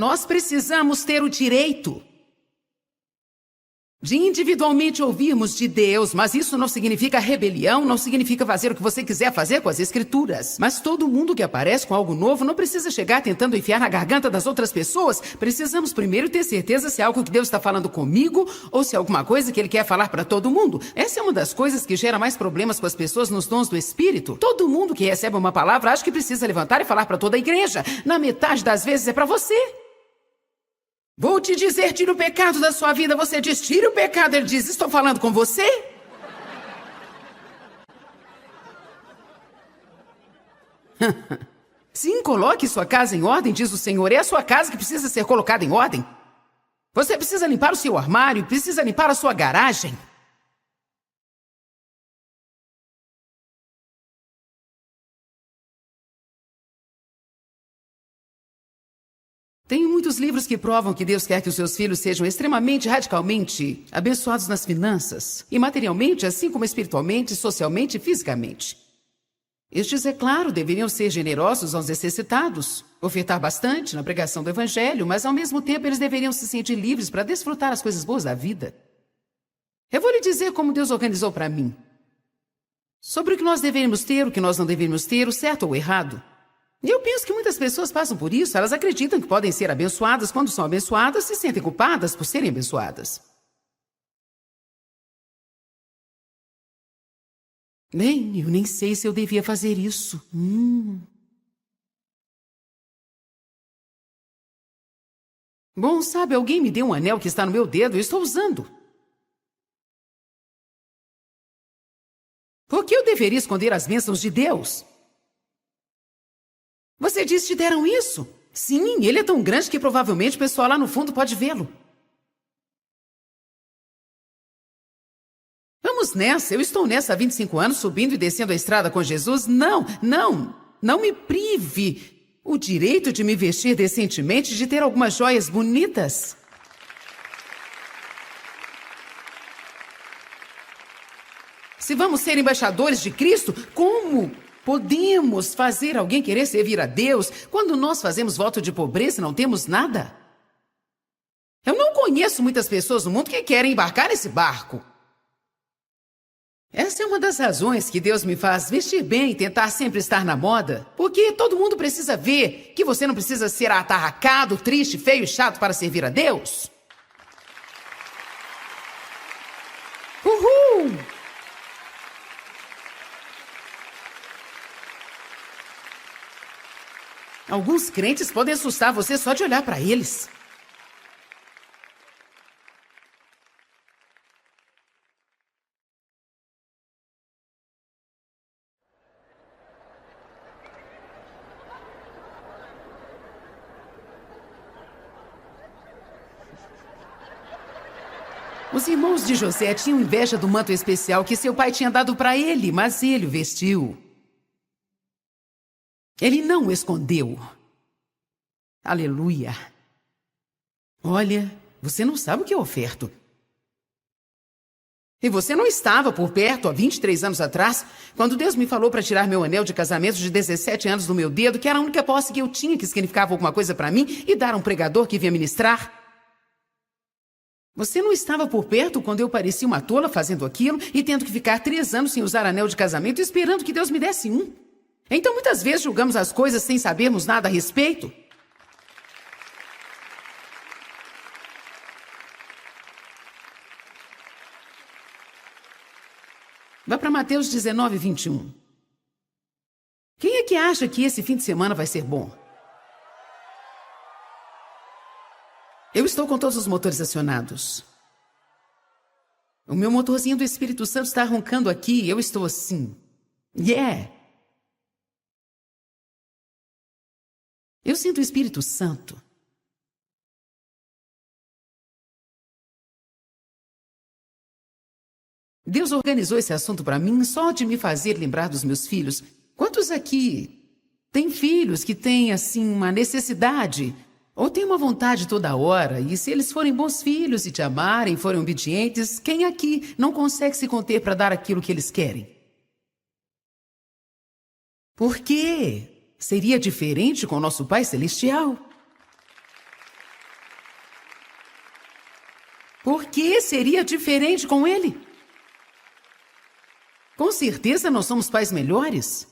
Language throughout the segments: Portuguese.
Nós precisamos ter o direito de individualmente ouvirmos de Deus, mas isso não significa rebelião, não significa fazer o que você quiser fazer com as Escrituras. Mas todo mundo que aparece com algo novo não precisa chegar tentando enfiar na garganta das outras pessoas. Precisamos primeiro ter certeza se é algo que Deus está falando comigo ou se é alguma coisa que Ele quer falar para todo mundo. Essa é uma das coisas que gera mais problemas com as pessoas nos dons do Espírito. Todo mundo que recebe uma palavra acha que precisa levantar e falar para toda a igreja. Na metade das vezes é para você. Vou te dizer, tira o pecado da sua vida. Você diz, tira o pecado. Ele diz, estou falando com você? Sim, coloque sua casa em ordem, diz o Senhor. É a sua casa que precisa ser colocada em ordem. Você precisa limpar o seu armário, precisa limpar a sua garagem. Tem muitos livros que provam que Deus quer que os seus filhos sejam extremamente, radicalmente abençoados nas finanças. E materialmente, assim como espiritualmente, socialmente e fisicamente. Estes, é claro, deveriam ser generosos aos necessitados, ofertar bastante na pregação do Evangelho, mas ao mesmo tempo eles deveriam se sentir livres para desfrutar as coisas boas da vida. Eu vou lhe dizer como Deus organizou para mim. Sobre o que nós deveríamos ter, o que nós não deveríamos ter, o certo ou o errado. E eu penso que muitas pessoas passam por isso. Elas acreditam que podem ser abençoadas. Quando são abençoadas, se sentem culpadas por serem abençoadas. Bem, eu nem sei se eu devia fazer isso. Bom, sabe, alguém me deu um anel que está no meu dedo e eu estou usando. Por que eu deveria esconder as bênçãos de Deus? Você disse que te deram isso? Sim, ele é tão grande que provavelmente o pessoal lá no fundo pode vê-lo. Vamos nessa, eu estou nessa há 25 anos, subindo e descendo a estrada com Jesus. Não me prive o direito de me vestir decentemente, de ter algumas joias bonitas. Se vamos ser embaixadores de Cristo, como podemos fazer alguém querer servir a Deus quando nós fazemos voto de pobreza e não temos nada? Eu não conheço muitas pessoas no mundo que querem embarcar nesse barco. Essa é uma das razões que Deus me faz vestir bem e tentar sempre estar na moda. Porque todo mundo precisa ver que você não precisa ser atarracado, triste, feio e chato para servir a Deus. Uhul! Alguns crentes podem assustar você só de olhar para eles. Os irmãos de José tinham inveja do manto especial que seu pai tinha dado para ele, mas ele o vestiu. Ele não o escondeu. Aleluia. Olha, você não sabe o que eu oferto. E você não estava por perto há 23 anos atrás, quando Deus me falou para tirar meu anel de casamento de 17 anos do meu dedo, que era a única posse que eu tinha que significava alguma coisa para mim, e dar a um pregador que vinha ministrar. Você não estava por perto quando eu parecia uma tola fazendo aquilo e tendo que ficar 3 anos sem usar anel de casamento, esperando que Deus me desse um. Então, muitas vezes, julgamos as coisas sem sabermos nada a respeito. Vá para Mateus 19, 21. Quem é que acha que esse fim de semana vai ser bom? Eu estou com todos os motores acionados. O meu motorzinho do Espírito Santo está roncando aqui e eu estou assim. Yeah! Eu sinto o Espírito Santo. Deus organizou esse assunto para mim só de me fazer lembrar dos meus filhos. Quantos aqui têm filhos que têm, assim, uma necessidade ou têm uma vontade toda hora? E se eles forem bons filhos e te amarem, forem obedientes, quem aqui não consegue se conter para dar aquilo que eles querem? Por quê? Seria diferente com o nosso Pai Celestial? Por que seria diferente com ele? Com certeza nós somos pais melhores.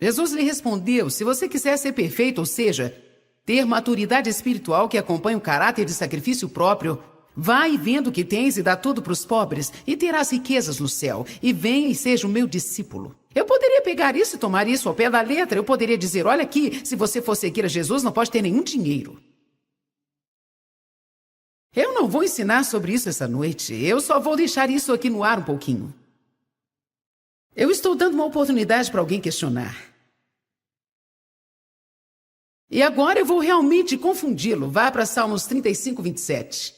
Jesus lhe respondeu: se você quiser ser perfeito, ou seja, ter maturidade espiritual que acompanha o caráter de sacrifício próprio, vai vendo o que tens e dá tudo para os pobres, e terás riquezas no céu, e venha e seja o meu discípulo. Eu poderia pegar isso e tomar isso ao pé da letra. Eu poderia dizer: olha aqui, se você for seguir a Jesus, não pode ter nenhum dinheiro. Eu não vou ensinar sobre isso essa noite. Eu só vou deixar isso aqui no ar um pouquinho. Eu estou dando uma oportunidade para alguém questionar. E agora eu vou realmente confundi-lo. Vá para Salmos 35, 27.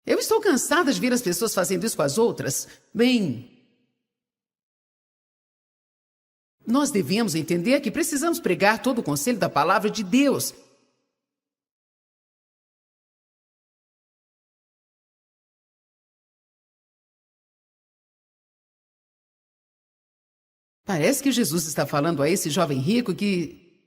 Eu estou cansada de ver as pessoas fazendo isso com as outras. Bem, nós devemos entender que precisamos pregar todo o conselho da palavra de Deus. Parece que Jesus está falando a esse jovem rico que,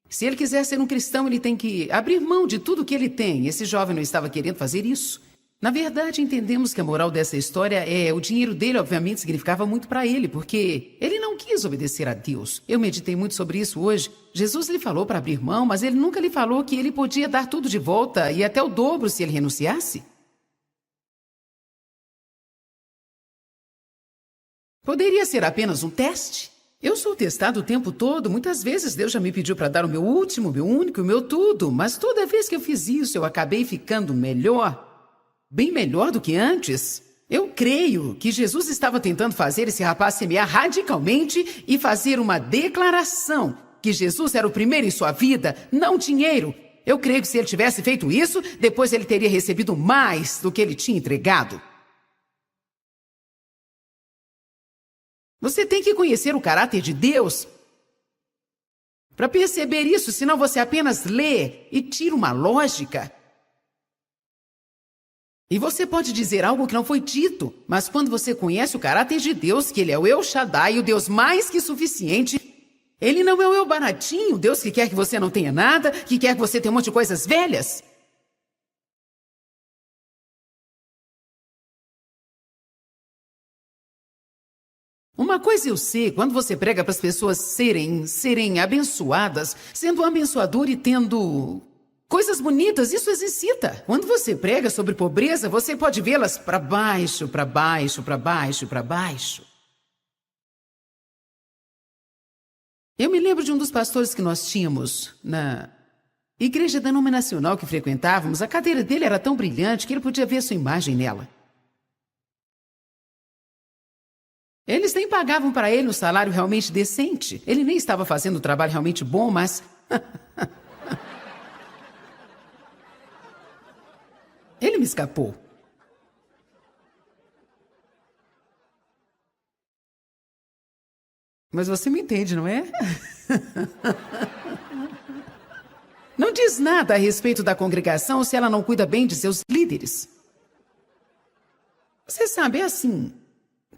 se ele quiser ser um cristão, ele tem que abrir mão de tudo que ele tem. Esse jovem não estava querendo fazer isso. Na verdade, entendemos que a moral dessa história é: o dinheiro dele, obviamente, significava muito para ele, porque ele não quis obedecer a Deus. Eu meditei muito sobre isso hoje. Jesus lhe falou para abrir mão, mas ele nunca lhe falou que ele podia dar tudo de volta e até o dobro se ele renunciasse. Poderia ser apenas um teste. Eu sou testado o tempo todo. Muitas vezes Deus já me pediu para dar o meu último, o meu único, o meu tudo. Mas toda vez que eu fiz isso, eu acabei ficando melhor. Bem melhor do que antes. Eu creio que Jesus estava tentando fazer esse rapaz semear radicalmente e fazer uma declaração que Jesus era o primeiro em sua vida, não dinheiro. Eu creio que se ele tivesse feito isso, depois ele teria recebido mais do que ele tinha entregado. Você tem que conhecer o caráter de Deus para perceber isso, senão você apenas lê e tira uma lógica. E você pode dizer algo que não foi dito, mas quando você conhece o caráter de Deus, que ele é o El Shaddai, o Deus mais que suficiente, ele não é o El Baratinho, o Deus que quer que você não tenha nada, que quer que você tenha um monte de coisas velhas. Uma coisa eu sei: quando você prega para as pessoas serem abençoadas, sendo um abençoador e tendo coisas bonitas, isso as excita. Quando você prega sobre pobreza, você pode vê-las para baixo, para baixo, para baixo, para baixo. Eu me lembro de um dos pastores que nós tínhamos na igreja denominacional que frequentávamos. A cadeira dele era tão brilhante que ele podia ver sua imagem nela. Eles nem pagavam para ele um salário realmente decente. Ele nem estava fazendo um trabalho realmente bom, mas ele me escapou. Mas você me entende, não é? Não diz nada a respeito da congregação se ela não cuida bem de seus líderes. Você sabe, é assim,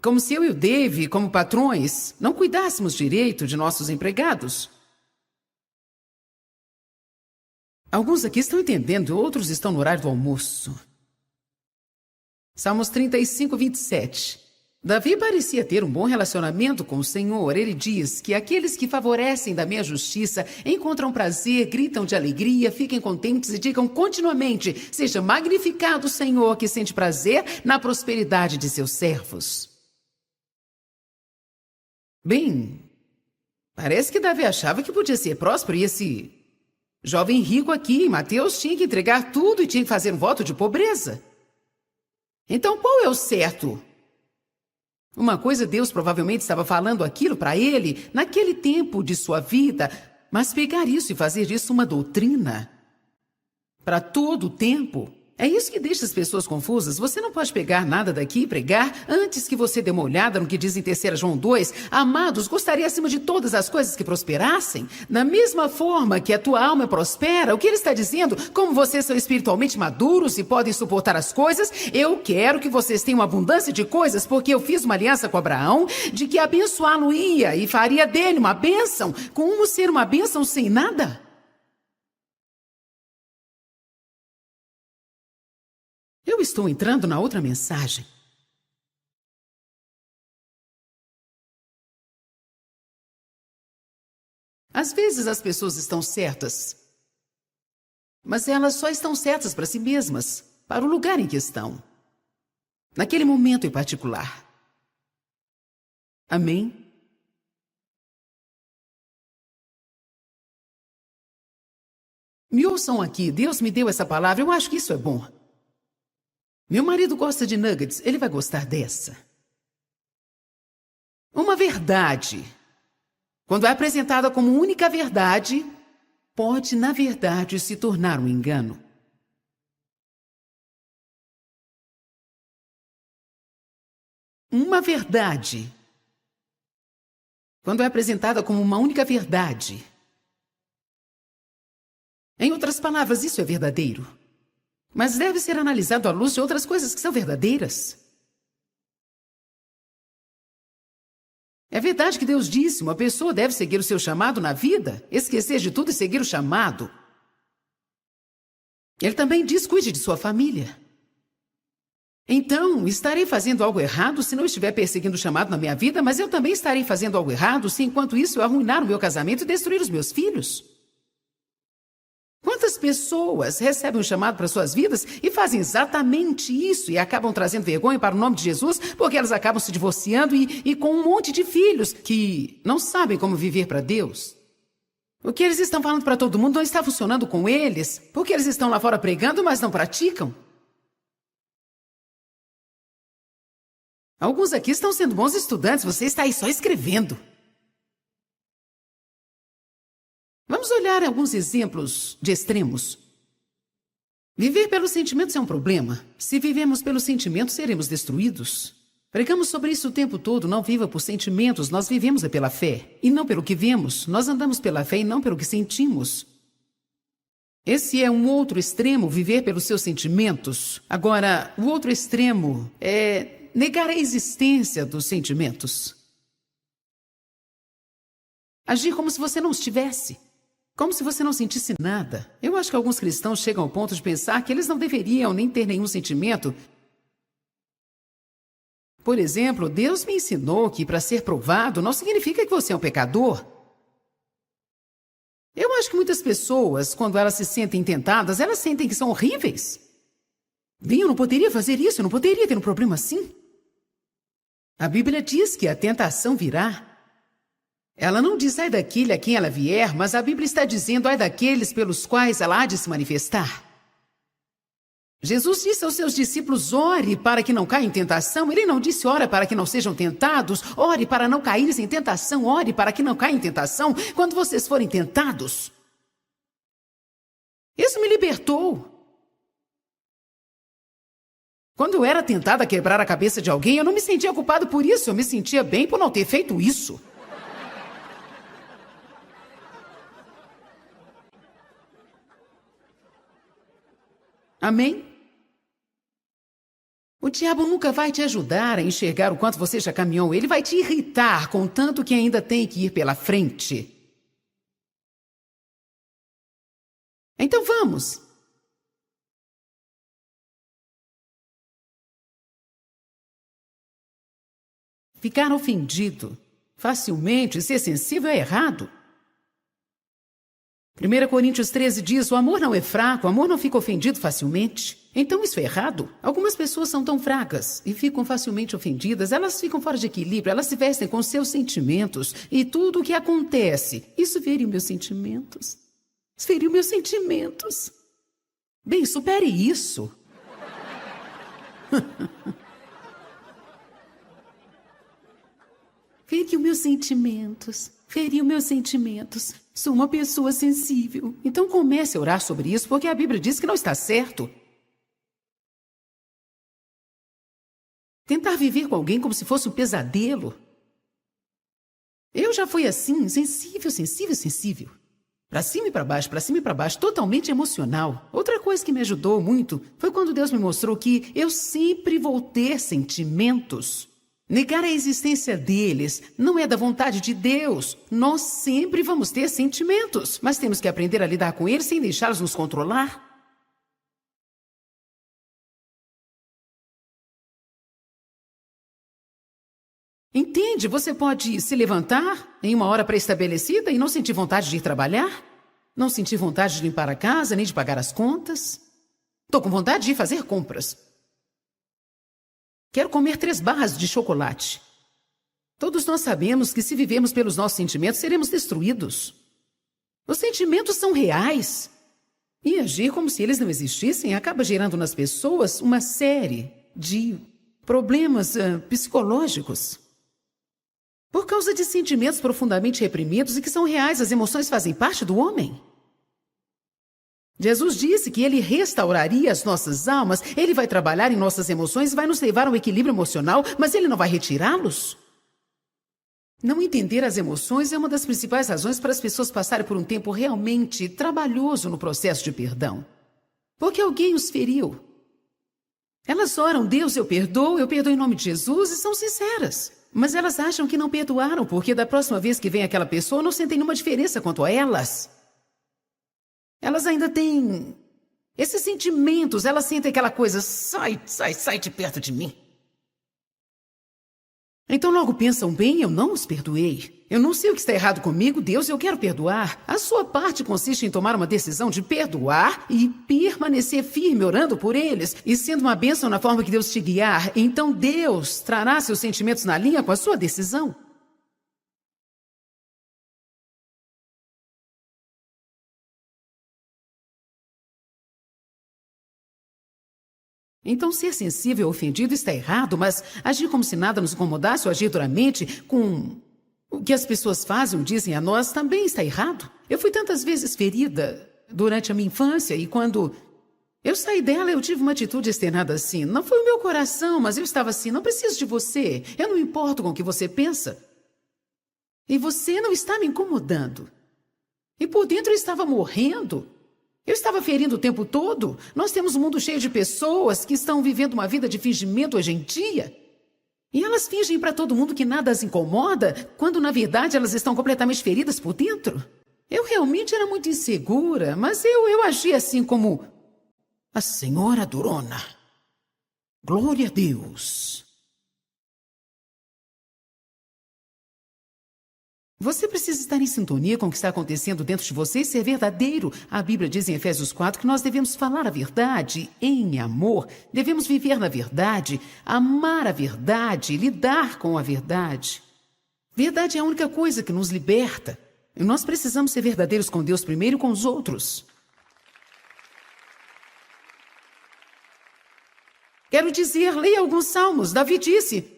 como se eu e o Dave, como patrões, não cuidássemos direito de nossos empregados. Alguns aqui estão entendendo, outros estão no horário do almoço. Salmos 35, 27. Davi parecia ter um bom relacionamento com o Senhor. Ele diz que aqueles que favorecem da minha justiça encontram prazer, gritam de alegria, fiquem contentes e digam continuamente: seja magnificado o Senhor, que sente prazer na prosperidade de seus servos. Bem, parece que Davi achava que podia ser próspero e esse jovem rico aqui, Mateus, tinha que entregar tudo e tinha que fazer um voto de pobreza. Então, qual é o certo? Uma coisa, Deus provavelmente estava falando aquilo para ele naquele tempo de sua vida, mas pegar isso e fazer disso uma doutrina para todo o tempo, é isso que deixa as pessoas confusas. Você não pode pegar nada daqui e pregar antes que você dê uma olhada no que diz em 3 João 2. Amados, gostaria acima de todas as coisas que prosperassem. Da mesma forma que a tua alma prospera, o que ele está dizendo? Como vocês são espiritualmente maduros e podem suportar as coisas, eu quero que vocês tenham abundância de coisas, porque eu fiz uma aliança com Abraão de que abençoá-lo-ia e faria dele uma bênção. Como ser uma bênção sem nada? estou entrando na outra mensagem. Às vezes as pessoas estão certas, mas elas só estão certas para si mesmas, para o lugar em que estão, naquele momento em particular. Amém? Me ouçam aqui, Deus me deu essa palavra, eu acho que isso é bom. Meu marido gosta de nuggets, ele vai gostar dessa. Uma verdade, quando é apresentada como única verdade, pode, na verdade, se tornar um engano. Uma verdade, quando é apresentada como uma única verdade. Em outras palavras, isso é verdadeiro. Mas deve ser analisado à luz de outras coisas que são verdadeiras. É verdade que Deus disse, uma pessoa deve seguir o seu chamado na vida, esquecer de tudo e seguir o chamado. Ele também diz, cuide de sua família. Então, estarei fazendo algo errado se não estiver perseguindo o chamado na minha vida, mas eu também estarei fazendo algo errado se, enquanto isso, eu arruinar o meu casamento e destruir os meus filhos. Quantas pessoas recebem um chamado para suas vidas e fazem exatamente isso e acabam trazendo vergonha para o nome de Jesus porque elas acabam se divorciando e com um monte de filhos que não sabem como viver para Deus? O que eles estão falando para todo mundo não está funcionando com eles porque eles estão lá fora pregando, mas não praticam. Alguns aqui estão sendo bons estudantes, você está aí só escrevendo. Vamos olhar alguns exemplos de extremos. Viver pelos sentimentos é um problema. Se vivemos pelos sentimentos, seremos destruídos. Pregamos sobre isso o tempo todo. Não viva por sentimentos, nós vivemos pela fé. E não pelo que vemos. Nós andamos pela fé e não pelo que sentimos. Esse é um outro extremo, viver pelos seus sentimentos. Agora, o outro extremo é negar a existência dos sentimentos. Agir como se você não estivesse. Como se você não sentisse nada. Eu acho que alguns cristãos chegam ao ponto de pensar que eles não deveriam nem ter nenhum sentimento. Por exemplo, Deus me ensinou que para ser provado não significa que você é um pecador. Eu acho que muitas pessoas, quando elas se sentem tentadas, elas sentem que são horríveis. Bem, eu não poderia fazer isso, eu não poderia ter um problema assim. A Bíblia diz que a tentação virá. Ela não diz, ai daquele a quem ela vier, mas a Bíblia está dizendo, ai daqueles pelos quais ela há de se manifestar. Jesus disse aos seus discípulos, ore para que não caia em tentação. Ele não disse, ore para que não sejam tentados, ore para não caírem em tentação, ore para que não caia em tentação quando vocês forem tentados. Isso me libertou. Quando eu era tentada a quebrar a cabeça de alguém, eu não me sentia culpado por isso, eu me sentia bem por não ter feito isso. Amém? O diabo nunca vai te ajudar a enxergar o quanto você já caminhou. Ele vai te irritar com tanto que ainda tem que ir pela frente. Então vamos. Ficar ofendido facilmente e ser sensível é errado. 1 Coríntios 13 diz, o amor não é fraco, o amor não fica ofendido facilmente. Então isso é errado. Algumas pessoas são tão fracas e ficam facilmente ofendidas, elas ficam fora de equilíbrio, elas se vestem com seus sentimentos e tudo o que acontece. Isso feriu meus sentimentos. Feriu meus sentimentos. Bem, supere isso. Feriu meus sentimentos. Feriu meus sentimentos. Sou uma pessoa sensível. Então comece a orar sobre isso, porque a Bíblia diz que não está certo. Tentar viver com alguém como se fosse um pesadelo. Eu já fui assim, sensível, sensível, sensível. Para cima e para baixo, totalmente emocional. Outra coisa que me ajudou muito foi quando Deus me mostrou que eu sempre vou ter sentimentos. Negar a existência deles não é da vontade de Deus. Nós sempre vamos ter sentimentos, mas temos que aprender a lidar com eles sem deixá-los nos controlar. Entende? Você pode se levantar em uma hora pré-estabelecida e não sentir vontade de ir trabalhar, não sentir vontade de limpar a casa, nem de pagar as contas. Estou com vontade de ir fazer compras. Quero comer 3 barras de chocolate. Todos nós sabemos que se vivermos pelos nossos sentimentos, seremos destruídos. Os sentimentos são reais. E agir como se eles não existissem acaba gerando nas pessoas uma série de problemas psicológicos. Por causa de sentimentos profundamente reprimidos e que são reais, as emoções fazem parte do homem. Jesus disse que Ele restauraria as nossas almas, Ele vai trabalhar em nossas emoções e vai nos levar a um equilíbrio emocional, mas Ele não vai retirá-los. Não entender as emoções é uma das principais razões para as pessoas passarem por um tempo realmente trabalhoso no processo de perdão. Porque alguém os feriu. Elas oram, Deus, eu perdoo em nome de Jesus e são sinceras. Mas elas acham que não perdoaram, porque da próxima vez que vem aquela pessoa não sentem nenhuma diferença quanto a elas. Elas ainda têm esses sentimentos, elas sentem aquela coisa, sai de perto de mim. Então logo pensam, bem, eu não os perdoei. Eu não sei o que está errado comigo, Deus, eu quero perdoar. A sua parte consiste em tomar uma decisão de perdoar e permanecer firme orando por eles e sendo uma bênção na forma que Deus te guiar. Então Deus trará seus sentimentos na linha com a sua decisão. Então, ser sensível ou ofendido está errado, mas agir como se nada nos incomodasse ou agir duramente com o que as pessoas fazem ou dizem a nós também está errado. Eu fui tantas vezes ferida durante a minha infância e quando eu saí dela, eu tive uma atitude externada assim. Não foi o meu coração, mas eu estava assim, não preciso de você. Eu não me importo com o que você pensa. E você não está me incomodando. E por dentro eu estava morrendo. Eu estava ferindo o tempo todo. Nós temos um mundo cheio de pessoas que estão vivendo uma vida de fingimento hoje em dia. E elas fingem para todo mundo que nada as incomoda, quando na verdade elas estão completamente feridas por dentro. Eu realmente era muito insegura, mas eu agi assim como a senhora Durona. Glória a Deus. Você precisa estar em sintonia com o que está acontecendo dentro de você e ser verdadeiro. A Bíblia diz em Efésios 4 que nós devemos falar a verdade em amor, devemos viver na verdade, amar a verdade, lidar com a verdade. Verdade é a única coisa que nos liberta. E nós precisamos ser verdadeiros com Deus primeiro e com os outros. Quero dizer, leia alguns salmos. Davi disse: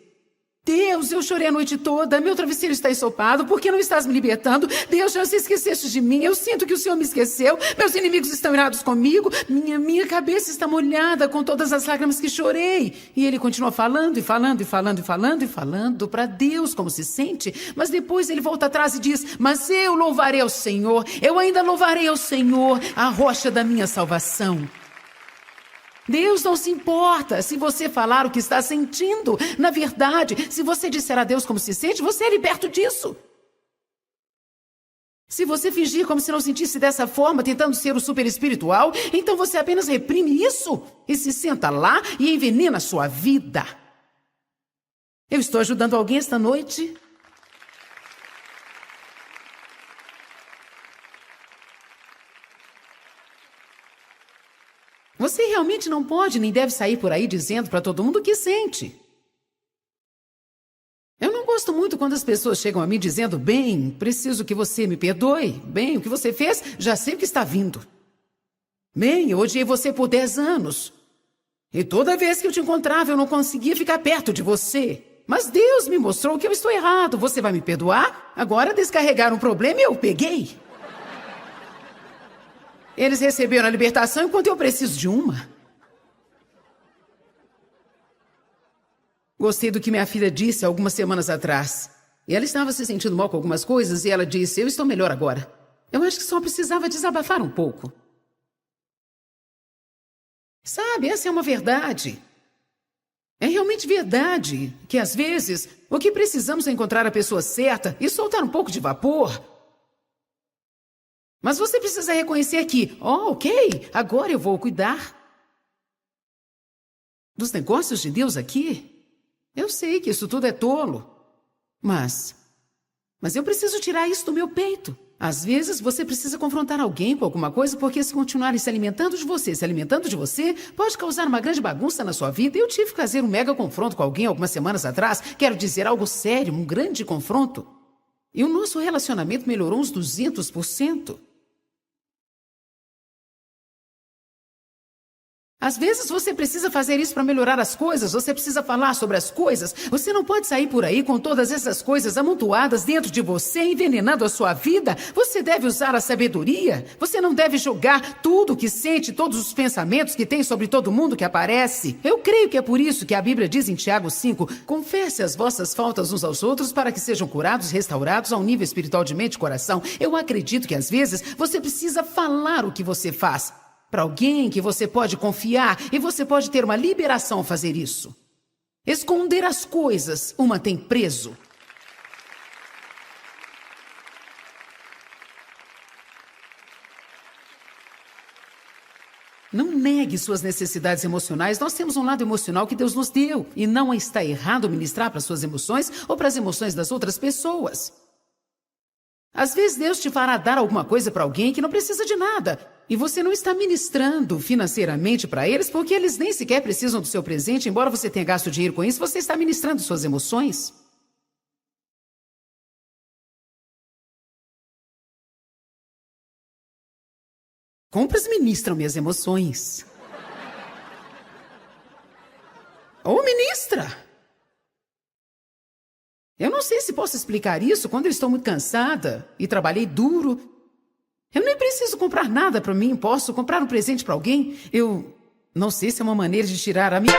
Deus, eu chorei a noite toda, meu travesseiro está ensopado, por que não estás me libertando? Deus, já se esqueceste de mim, eu sinto que o Senhor me esqueceu, meus inimigos estão irados comigo, minha cabeça está molhada com todas as lágrimas que chorei. E ele continua falando, e falando, e falando, e falando, e falando para Deus como se sente, mas depois ele volta atrás e diz: mas eu louvarei ao Senhor, eu ainda louvarei ao Senhor, a rocha da minha salvação. Deus não se importa se você falar o que está sentindo. Na verdade, se você disser a Deus como se sente, você é liberto disso. Se você fingir como se não sentisse dessa forma, tentando ser o super espiritual, então você apenas reprime isso e se senta lá e envenena a sua vida. Eu estou ajudando alguém esta noite? Você realmente não pode nem deve sair por aí dizendo para todo mundo o que sente. Eu não gosto muito quando as pessoas chegam a mim dizendo: bem, preciso que você me perdoe. Bem, o que você fez, já sei o que está vindo. Bem, eu odiei você por 10 anos. E toda vez que eu te encontrava, eu não conseguia ficar perto de você. Mas Deus me mostrou que eu estou errado. Você vai me perdoar? Agora descarregaram um problema e eu peguei. Eles receberam a libertação enquanto eu preciso de uma. Gostei do que minha filha disse algumas semanas atrás. E ela estava se sentindo mal com algumas coisas e ela disse: eu estou melhor agora. Eu acho que só precisava desabafar um pouco. Sabe, essa é uma verdade. É realmente verdade que às vezes o que precisamos é encontrar a pessoa certa e soltar um pouco de vapor. Mas você precisa reconhecer que, ok, agora eu vou cuidar dos negócios de Deus aqui. Eu sei que isso tudo é tolo. Mas eu preciso tirar isso do meu peito. Às vezes, você precisa confrontar alguém com alguma coisa, porque se continuarem se alimentando de você, pode causar uma grande bagunça na sua vida. Eu tive que fazer um mega confronto com alguém algumas semanas atrás. Quero dizer, algo sério, um grande confronto. E o nosso relacionamento melhorou uns 200%. Às vezes você precisa fazer isso para melhorar as coisas, você precisa falar sobre as coisas. Você não pode sair por aí com todas essas coisas amontoadas dentro de você, envenenando a sua vida. Você deve usar a sabedoria. Você não deve jogar tudo o que sente, todos os pensamentos que tem sobre todo mundo que aparece. Eu creio que é por isso que a Bíblia diz em Tiago 5, confesse as vossas faltas uns aos outros para que sejam curados, restaurados ao nível espiritual de mente e coração. Eu acredito que às vezes você precisa falar o que você faz para alguém que você pode confiar, e você pode ter uma liberação ao fazer isso. Esconder as coisas o mantém preso. Não negue suas necessidades emocionais. Nós temos um lado emocional que Deus nos deu, e não está errado ministrar para suas emoções ou para as emoções das outras pessoas. Às vezes Deus te fará dar alguma coisa para alguém que não precisa de nada. E você não está ministrando financeiramente para eles porque eles nem sequer precisam do seu presente. Embora você tenha gasto dinheiro com isso, você está ministrando suas emoções. Compras ministram minhas emoções. Ou ministra. Eu não sei se posso explicar isso quando eu estou muito cansada e trabalhei duro. Eu nem preciso comprar nada para mim. Posso comprar um presente para alguém? Eu não sei se é uma maneira de tirar a minha...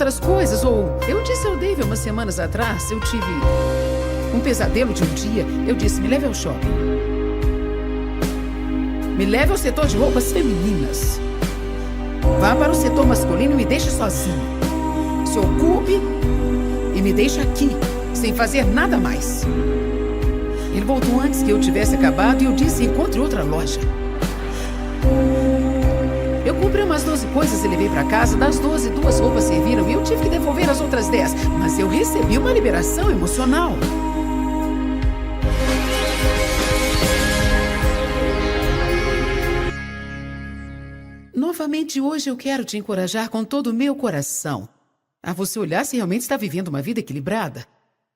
outras coisas. Ou eu disse ao Dave umas semanas atrás, eu tive um pesadelo de um dia. Eu disse, me leve ao shopping. Me leve ao setor de roupas femininas. Vá para o setor masculino e me deixe sozinho. Se ocupe e me deixe aqui, sem fazer nada mais. Ele voltou antes que eu tivesse acabado e eu disse, encontre outra loja. Eu comprei umas 12 coisas e levei para casa. Das 12, 2 roupas serviram e eu tive que devolver as outras 10. Mas eu recebi uma liberação emocional. Novamente, hoje eu quero te encorajar com todo o meu coração a você olhar se realmente está vivendo uma vida equilibrada.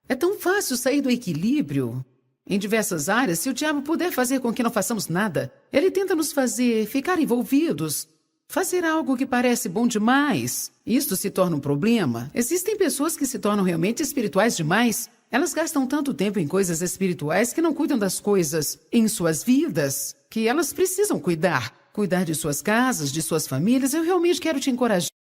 É tão fácil sair do equilíbrio em diversas áreas se o diabo puder fazer com que não façamos nada. Ele tenta nos fazer ficar envolvidos, fazer algo que parece bom demais. Isto se torna um problema. Existem pessoas que se tornam realmente espirituais demais. Elas gastam tanto tempo em coisas espirituais que não cuidam das coisas em suas vidas que elas precisam cuidar. Cuidar de suas casas, de suas famílias. Eu realmente quero te encorajar.